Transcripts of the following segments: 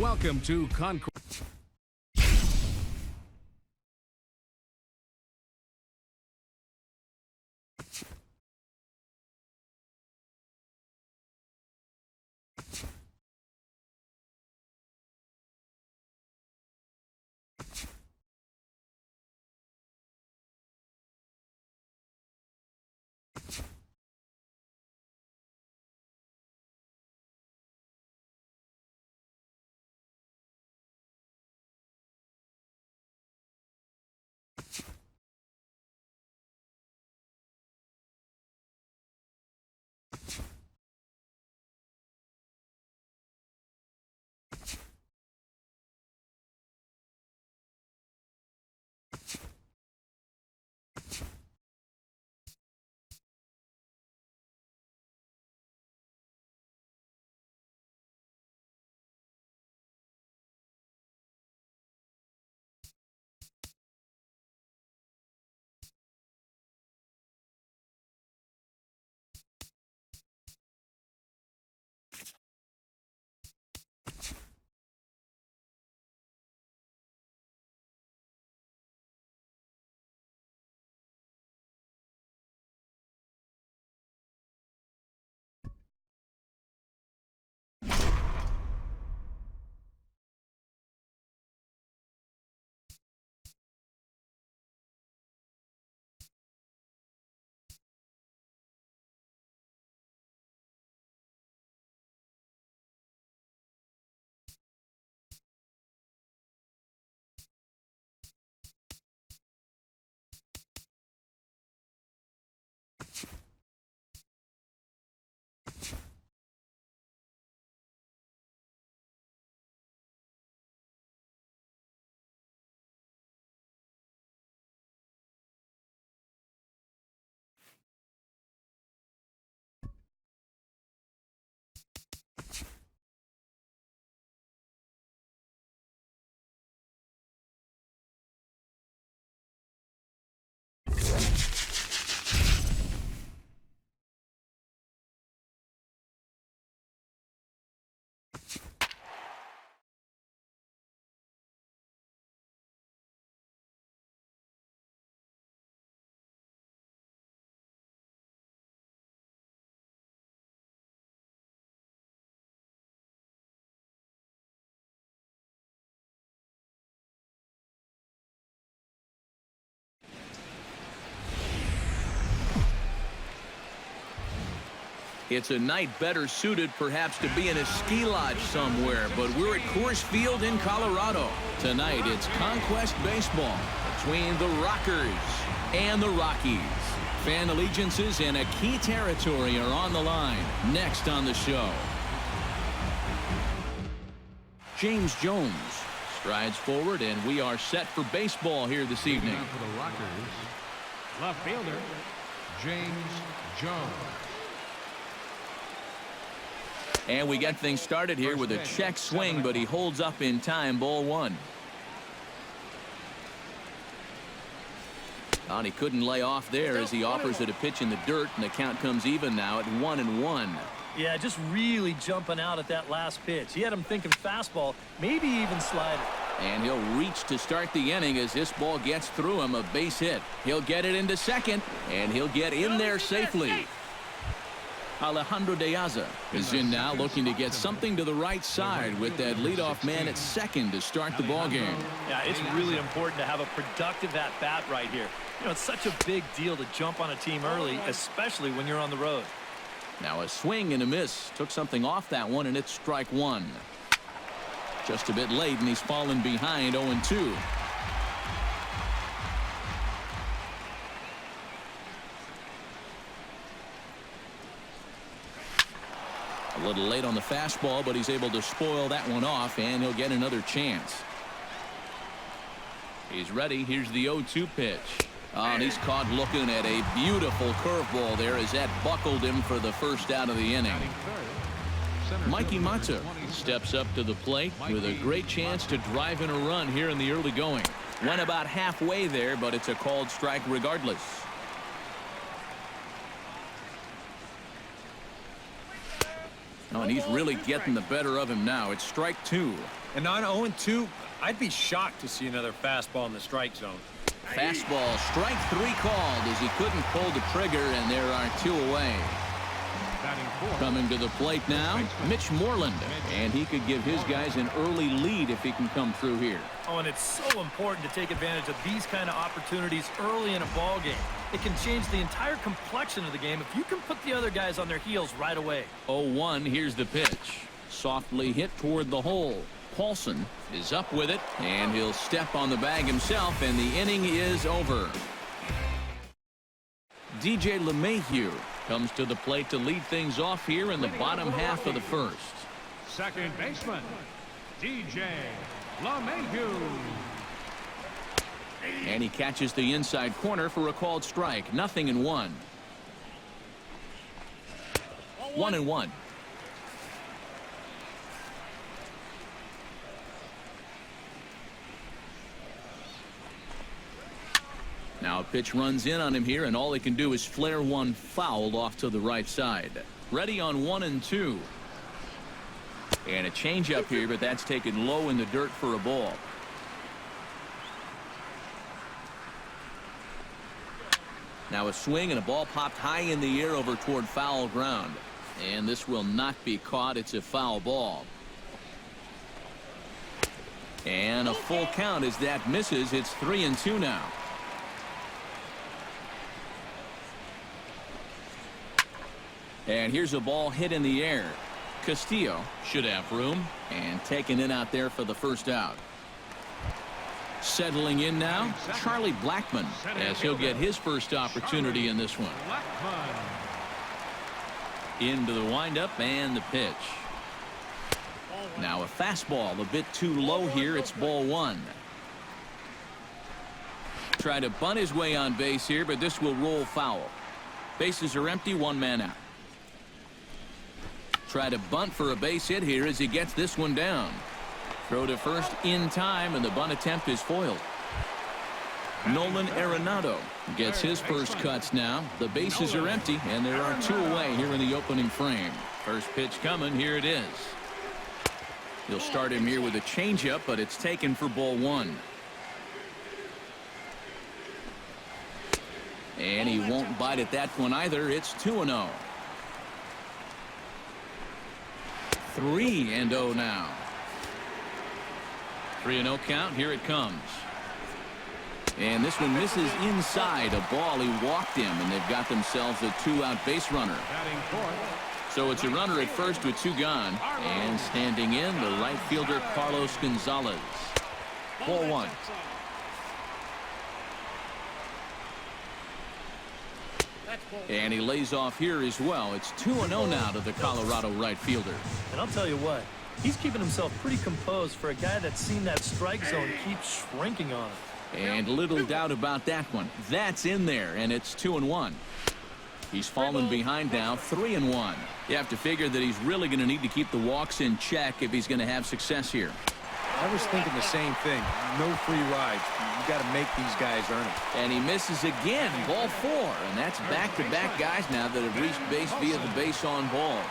Welcome to Conquest. It's a night better suited perhaps to be in a ski lodge somewhere, but we're at Coors Field in Colorado. Tonight it's Conquest baseball between the Rockers and the Rockies. Fan allegiances in a key territory are on the line next on the show. James Jones strides forward, and we are set for baseball here this evening. Now for the Rockers, left fielder James Jones. And we get things started here with a check swing, but he holds up in time. Ball one. And he couldn't lay off there as he offers it a pitch in the dirt, and the count comes even now at 1-1. Yeah, just really jumping out at that last pitch. He had him thinking fastball, maybe even slider. And he'll reach to start the inning as this ball gets through him. A base hit. He'll get it into second, and he'll get in there safely. Alejandro De Aza is in now, looking to get something to the right side with that leadoff man at second to start the ball game. Yeah, it's really important to have a productive at-bat right here. You know, it's such a big deal to jump on a team early, especially when you're on the road. Now a swing and a miss. Took something off that one, and it's strike one. Just a bit late, and he's fallen behind 0-2. A little late on the fastball, but he's able to spoil that one off, and he'll get another chance. He's ready. Here's the 0-2 pitch. And he's caught looking at a beautiful curveball there as that buckled him for the first out of the inning. Mikey Mata steps up to the plate with a great chance to drive in a run here in the early going. Went about halfway there, but it's a called strike regardless. Oh, and he's really getting the better of him now. It's strike two. And on 0-2, I'd be shocked to see another fastball in the strike zone. Fastball, strike 3 called as he couldn't pull the trigger, and there are 2 away. Coming to the plate now, Mitch Moreland, and he could give his guys an early lead if he can come through here. Oh, and it's so important to take advantage of these kind of opportunities early in a ball game. It can change the entire complexion of the game if you can put the other guys on their heels right away. 0-1, here's the pitch. Softly hit toward the hole. Paulson is up with it, and he'll step on the bag himself, and the inning is over. DJ LeMahieu comes to the plate to lead things off here in the bottom half of the first. Second baseman, DJ LeMahieu. And he catches the inside corner for a called strike. 0-1. 1-1. Now a pitch runs in on him here, and all he can do is flare one foul off to the right side. Ready on 1-2. And a changeup here, but that's taken low in the dirt for a ball. Now a swing, and a ball popped high in the air over toward foul ground. And this will not be caught. It's a foul ball. And a full count as that misses. It's 3-2 now. And here's a ball hit in the air. Castillo should have room, and taken in out there for the first out. Settling in now, Charlie Blackmon, as he'll get his first opportunity in this one. Into the windup and the pitch. Now a fastball a bit too low here. It's ball 1. Try to bunt his way on base here, but this will roll foul. Bases are empty, 1 man out. Try to bunt for a base hit here as he gets this one down. Throw to first in time, and the bunt attempt is foiled. Nolan Arenado gets his first cuts now. The bases are empty, and there are 2 away here in the opening frame. First pitch coming. Here it is. He'll start him here with a changeup, but it's taken for ball 1. And he won't bite at that one either. It's 2-0. 3-0 now. 3-0 count. Here it comes. And this one misses inside. A ball. He walked him, and they've got themselves a 2-out base runner. So it's a runner at first with 2 gone. And standing in, the right fielder Carlos Gonzalez. Ball 1. And he lays off here as well. It's 2-0 now to the Colorado right fielder. And I'll tell you what, he's keeping himself pretty composed for a guy that's seen that strike zone keep shrinking on him. And little doubt about that one. That's in there, and it's 2-1. He's fallen behind now, 3-1. You have to figure that he's really going to need to keep the walks in check if he's going to have success here. I was thinking the same thing. No free rides. You got to make these guys earn it. And he misses again. Ball 4. And that's back-to-back guys now that have reached base via the base on balls.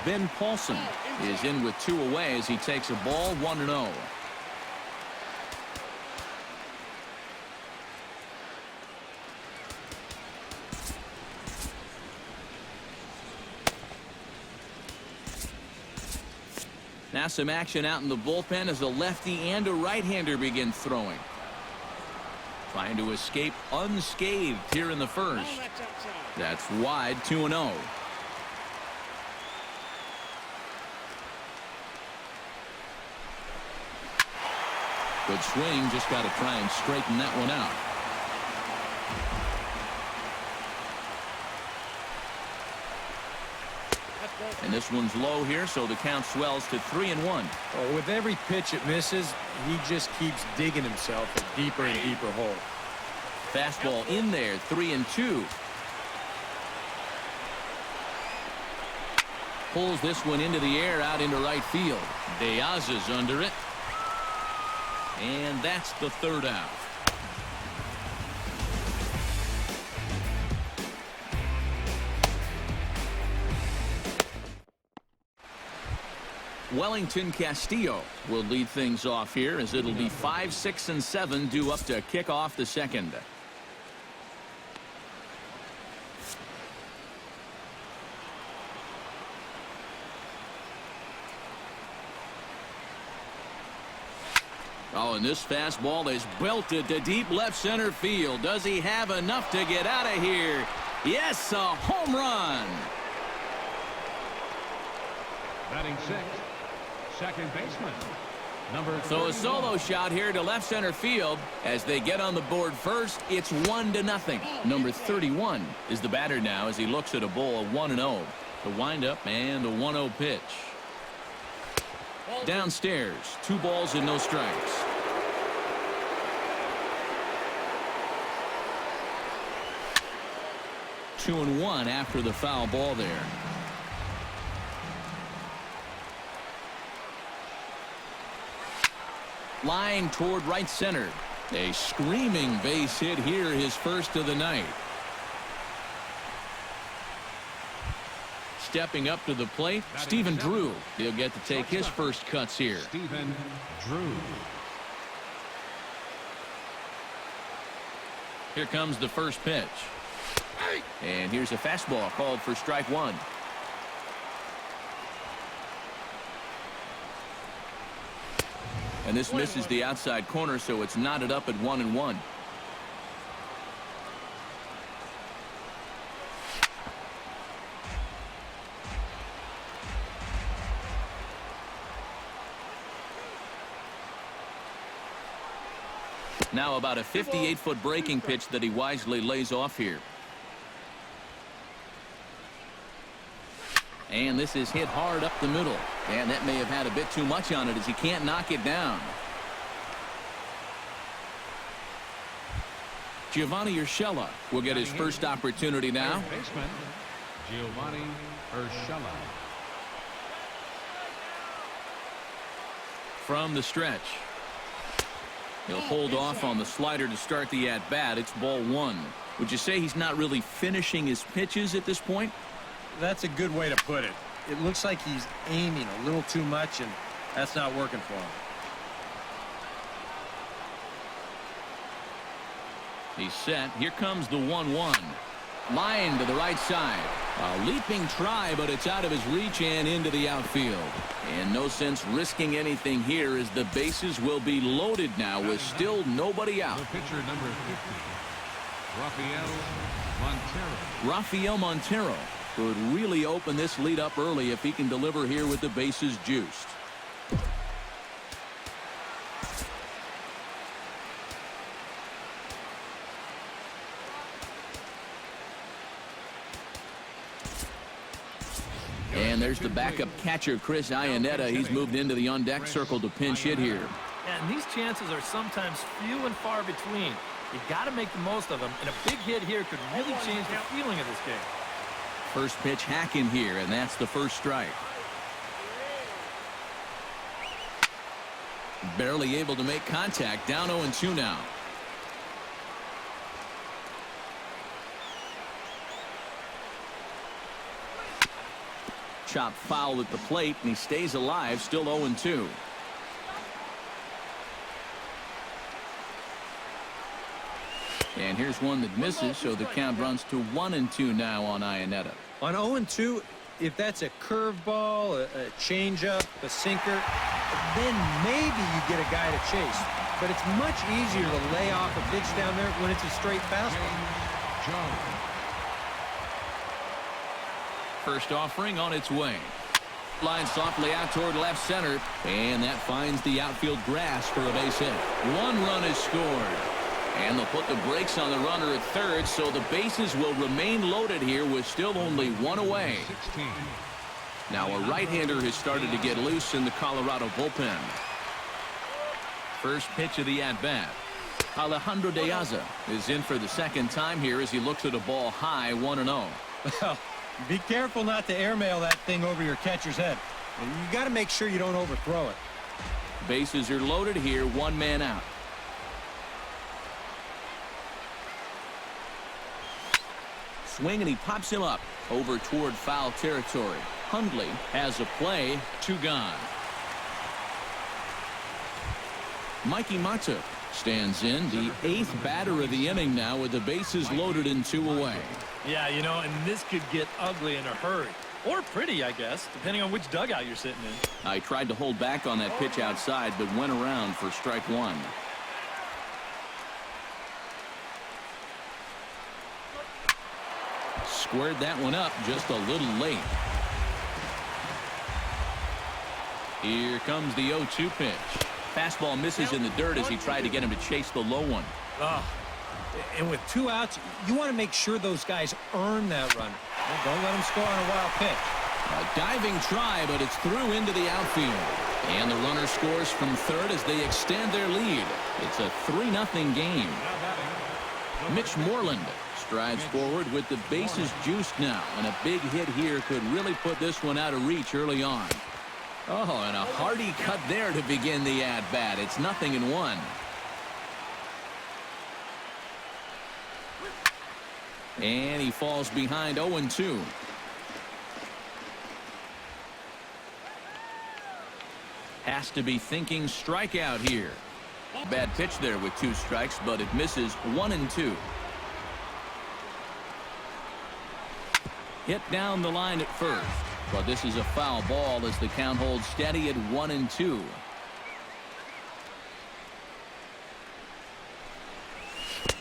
Ben Paulson is in with 2 away as he takes a ball 1-0. Now some action out in the bullpen as a lefty and a right-hander begin throwing. Trying to escape unscathed here in the first. That's wide, 2-0. Good swing, just got to try and straighten that one out. And this one's low here, so the count swells to 3-1. Oh, with every pitch it misses, he just keeps digging himself a deeper and deeper hole. Fastball in there, 3-2. Pulls this one into the air out into right field. Diaz is under it. And that's the 3rd out. Wellington Castillo will lead things off here as it'll be 5, 6, and 7 due up to kick off the second. Oh, and this fastball is belted to deep left center field. Does he have enough to get out of here? Yes, a home run. Batting sixth, second baseman, number So a 31. solo shot here to left center field. As they get on the board first, it's 1-0. Number 31 is the batter now as he looks at a ball of 1-0. The windup and a 1-0 pitch. Downstairs, 2 balls and no strikes. Two and 1 after the foul ball there. Line toward right center. A screaming base hit here, his first of the night. Stepping up to the plate, Stephen Drew. He'll get to take his first cuts here. Stephen Drew. Here comes the first pitch. And here's a fastball called for strike one. And this misses the outside corner, so it's knotted up at 1-1. Now about a 58-foot breaking pitch that he wisely lays off here. And this is hit hard up the middle. And that may have had a bit too much on it as he can't knock it down. Giovanni Urshela will get his first opportunity now. Third baseman, Giovanni Urshela. From the stretch. He'll hold off on the slider to start the at-bat. It's ball one. Would you say he's not really finishing his pitches at this point? That's a good way to put it. It looks like he's aiming a little too much, and that's not working for him. He's set. Here comes the 1-1. Line to the right side. A leaping try, but it's out of his reach and into the outfield. And no sense risking anything here as the bases will be loaded now with still nobody out. The pitcher number 50, Rafael Montero. Rafael Montero could really open this lead up early if he can deliver here with the bases juiced. And there's the backup catcher, Chris Iannetta. He's moved into the on-deck circle to pinch hit here. And these chances are sometimes few and far between. You got to make the most of them, and a big hit here could really change the feeling of this game. First pitch hacking here, and that's the first strike. Barely able to make contact. Down 0-2 now. Chop foul at the plate, and he stays alive, still 0-2. And here's one that misses, so the count runs to 1-2 now on Iannetta. On 0-2, if that's a curveball, a changeup, a sinker, then maybe you get a guy to chase. But it's much easier to lay off a pitch down there when it's a straight fastball. Jones. First offering on its way. Line softly out toward left center, and that finds the outfield grass for a base hit. One run is scored. And they'll put the brakes on the runner at third, so the bases will remain loaded here with still only one away. 16. Now a right-hander has started to get loose in the Colorado bullpen. First pitch of the at-bat. Alejandro De Aza is in for the second time here as he looks at a ball high, 1-0. Well, be careful not to airmail that thing over your catcher's head. You got to make sure you don't overthrow it. Bases are loaded here, one man out. Swing, and he pops him up over toward foul territory. Hundley has a play, 2 gone. Mikey Mata stands in, the 8th batter of the inning now with the bases loaded and 2 away. Yeah, you know, and this could get ugly in a hurry. Or pretty, I guess, depending on which dugout you're sitting in. I tried to hold back on that pitch outside, but went around for strike 1. Squared that one up just a little late. Here comes the 0-2 pitch. Fastball misses in the dirt as he tried to get him to chase the low one. And with 2 outs, you want to make sure those guys earn that run. Don't let them score on a wild pitch. A diving try, but it's through into the outfield. And the runner scores from third as they extend their lead. It's a 3-0 game. Mitch Moreland strides forward with the bases juiced now, and a big hit here could really put this one out of reach early on. Oh, and a hearty cut there to begin the at-bat. It's 0-1. And he falls behind 0-2. Has to be thinking strikeout here. Bad pitch there with 2 strikes, but it misses 1-2. Hit down the line at first, but this is a foul ball as the count holds steady at 1-2.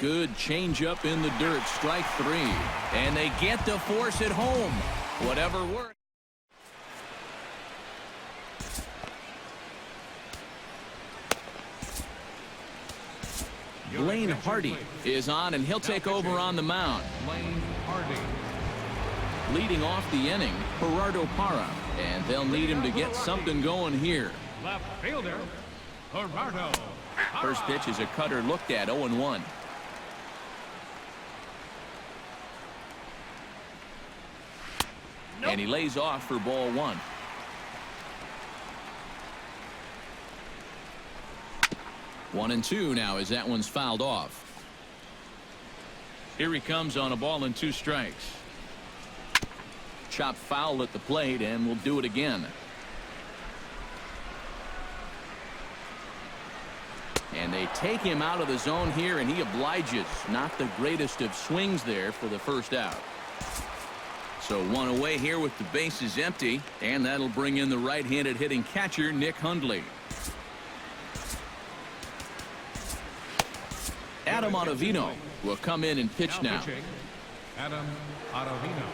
Good changeup in the dirt, strike 3. And they get to force it home. Whatever works. Blaine Hardy is on, and he'll take over on the mound. Blaine Hardy. Leading off the inning, Gerardo Parra, and they'll need him to get something going here. Left fielder, Gerardo. First pitch is a cutter looked at, 0-1. And he lays off for ball 1. One and 2 now as that one's fouled off. Here he comes on a ball and 2 strikes. Chop foul at the plate, and we'll do it again. And they take him out of the zone here, and he obliges. Not the greatest of swings there for the first out. So 1 away here with the bases empty, and that'll bring in the right-handed hitting catcher, Nick Hundley. Adam Ottavino will come in and pitch now. Adam Ottavino.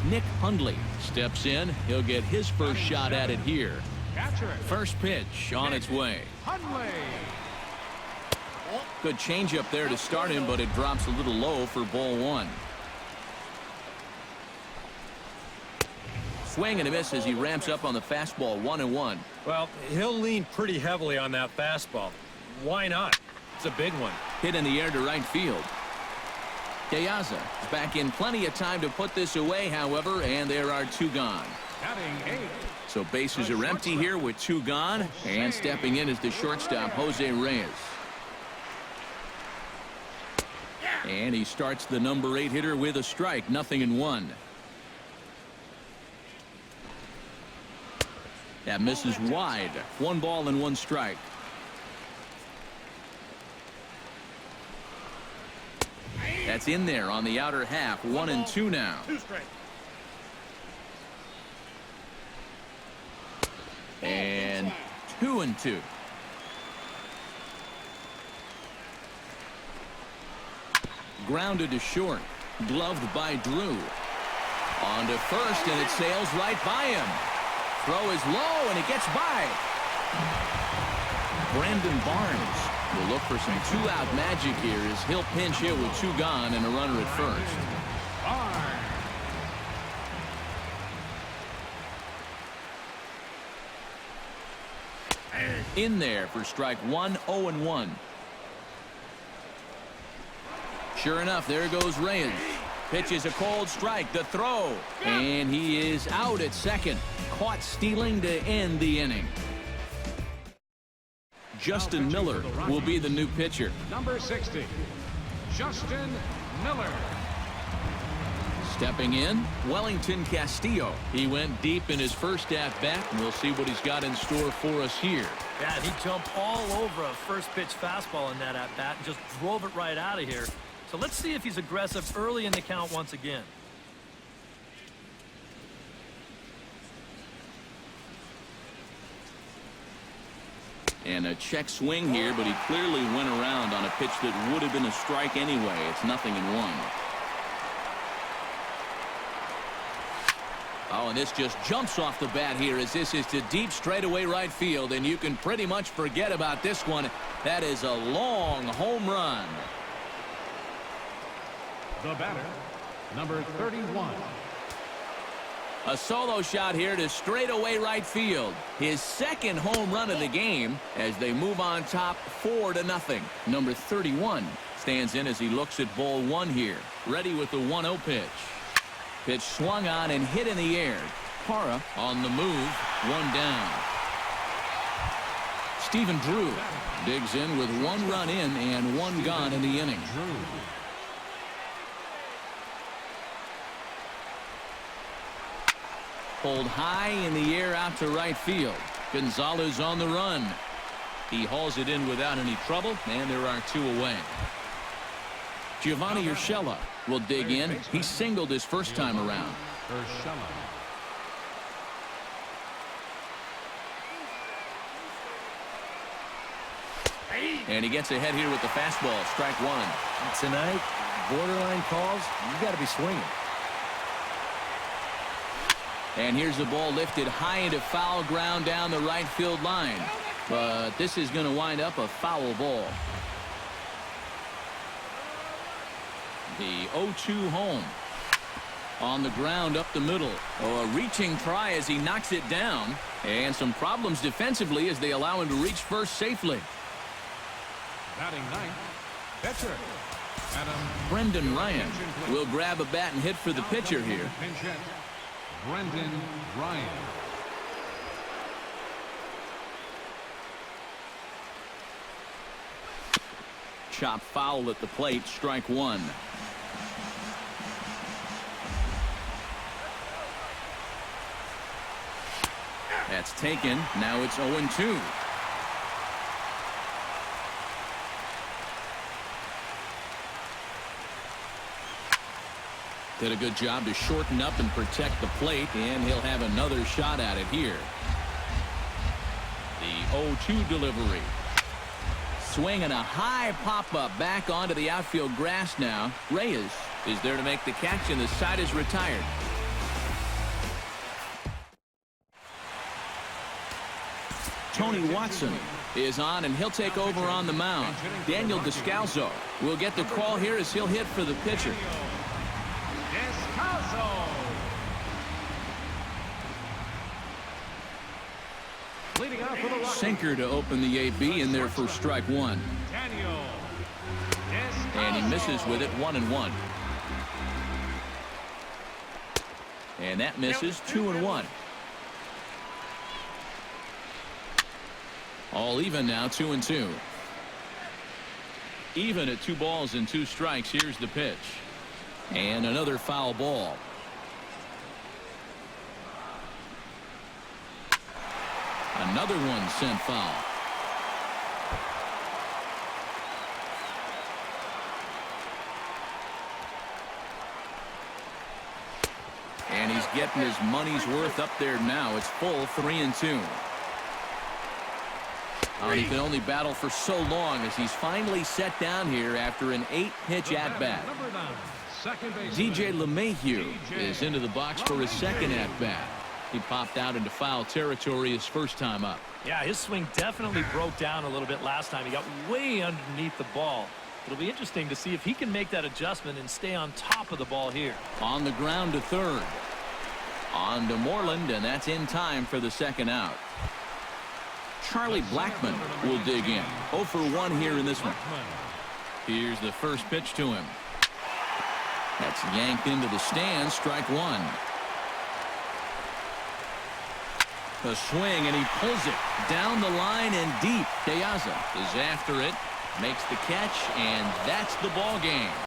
Nick Hundley steps in. He'll get his first shot at it here. First pitch on its way. Hundley. Good changeup there to start him, but it drops a little low for ball 1. Swing and a miss as he ramps up on the fastball, 1-1. Well, he'll lean pretty heavily on that fastball. Why not? It's a big one. Hit in the air to right field. Piazza is back in plenty of time to put this away, however, and there are 2 gone. Batting 8. So bases are empty here with 2 gone, and stepping in is the shortstop, Jose Reyes. And he starts the number 8 hitter with a strike, 0-1. That misses wide. 1 ball and 1 strike. That's in there on the outer half. 1-2 now. 2 strikes. And 2-2. Grounded to short. Gloved by Drew. On to first, and it sails right by him. Throw is low, and it gets by. Brandon Barnes will look for some 2-out magic here as he'll pinch hit with 2 gone and a runner at first. In there for strike 1, 0-1. Sure enough, there goes Reyes. Pitches a cold strike, the throw, and he is out at second. Caught stealing to end the inning. Justin Miller will be the new pitcher. Number 60, Justin Miller. Stepping in, Wellington Castillo. He went deep in his first at-bat, and we'll see what he's got in store for us here. Yeah, and he jumped all over a first-pitch fastball in that at-bat and just drove it right out of here. So let's see if he's aggressive early in the count once again. And a check swing here, but he clearly went around on a pitch that would have been a strike anyway. It's 0-1. Oh, and this just jumps off the bat here as this is to deep straightaway right field, and you can pretty much forget about this one. That is a long home run. The batter, number 31. A solo shot here to straightaway right field. His second home run of the game as they move on top 4-0. Number 31 stands in as he looks at ball one here. Ready with the 1-0 pitch. Pitch swung on and hit in the air. Parra on the move. One down. Stephen Drew digs in with 1 run in and 1 gone in the inning. Pulled high in the air out to right field. Gonzalez on the run. He hauls it in without any trouble, and there are 2 away. Giovanni Urshela will dig in. He singled his first time around. And he gets ahead here with the fastball. Strike 1. Tonight, borderline calls, you got to be swinging. And here's the ball lifted high into foul ground down the right field line. But this is going to wind up a foul ball. The 0-2 home. On the ground up the middle. Oh, a reaching try as he knocks it down. And some problems defensively as they allow him to reach first safely. Batting ninth, pitcher, Brendan Ryan will grab a bat and hit for the pitcher here. Brendan Ryan. Chop foul at the plate. Strike 1. That's taken. Now it's 0-2. Did a good job to shorten up and protect the plate, and he'll have another shot at it here. The 0-2 delivery. Swing and a high pop-up back onto the outfield grass now. Reyes is there to make the catch, and the side is retired. Tony Watson is on, and he'll take over on the mound. Daniel Descalso will get the call here as he'll hit for the pitcher. Sinker to open the AB in there for strike 1. And he misses with it. 1-1. And that misses. 2-1. All even now. 2-2. Even at 2 balls and 2 strikes. Here's the pitch. And another foul ball. Another one sent foul. And he's getting his money's worth up there now. It's full. 3-2. He can only battle for so long as he's finally set down here after an 8-pitch at-bat. DJ LeMahieu is into the box for his second at-bat. He popped out into foul territory his first time up. Yeah, his swing definitely broke down a little bit last time. He got way underneath the ball. It'll be interesting to see if he can make that adjustment and stay on top of the ball here. On the ground to third. On to Moreland, and that's in time for the second out. Charlie Blackmon will dig in. 0 for 1 here in this one. Here's the first pitch to him. That's yanked into the stands. Strike 1. A swing, and he pulls it down the line and deep. De Aza is after it, makes the catch, and that's the ball game.